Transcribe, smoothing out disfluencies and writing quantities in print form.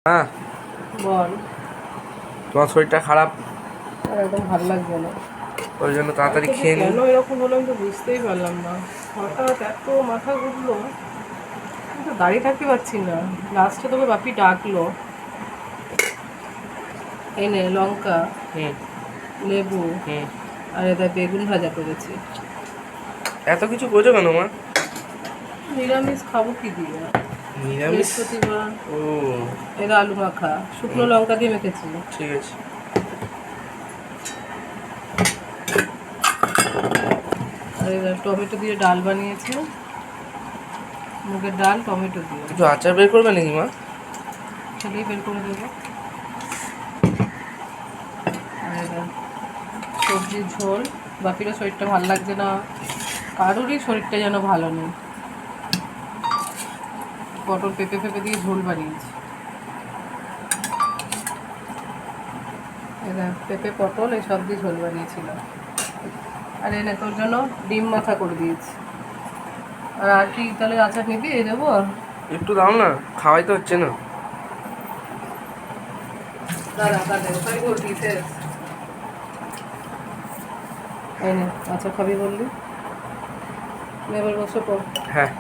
হ্যাঁ, বল। তোমার শরীরটা খারাপ, আর একদম ভালো লাগছে না। ওই জন্য তাড়াতাড়ি কালকে যে খেয়ে নি। কেন এরকম হলো আমি তো বুঝতেই পারলাম না। হঠাৎ এত মাথা ঘুরলো, আমি তো দাঁড়িয়ে থাকতে পারছি না। লাস্টে তোকে বাপি ডাকলো, এনে লঙ্কা, হুম লেবু হুম। আর এটা বেগুন ভাজা করেছি। এত কিছু করছো কেন মা? নিরামিষ খাবো কি দিয়ে? নিরামিষ? বৃহস্পতিবার। ও। এটা আলু মাখা শুকনো হুম, লঙ্কা দিয়ে মেখেছি। ঠিক আছে। আর এবার টমেটো দিয়ে ডাল বানিয়েছে, মুগের ডাল টমেটো দিয়ে। কিছু আচার বের করবে নাকি মা? সেটাই বের করে দেবো। আর এবার সবজির ঝোল। বাপিরও শরীরটা ভালো লাগছে না, কারোরই শরীরটা যেন ভালো নেই। পটল পেঁপে পেঁপে দিয়ে ঝোল বানিয়েছি। এবার পেঁপে পটল এই সব দিয়ে ঝোল বানিয়েছিলাম। আর এনে তোর জন্য ডিম মাথা করে দিয়েছি। আর কি তাহলে আচার নিবি? এই দেবো। একটু দাও না, খাওয়াই তো হচ্ছে না। দাঁড়া দাঁড়া, ওখানে বলবি এই নে, আচার খাবি বললি, এবার বসে পড়। হ্যাঁ।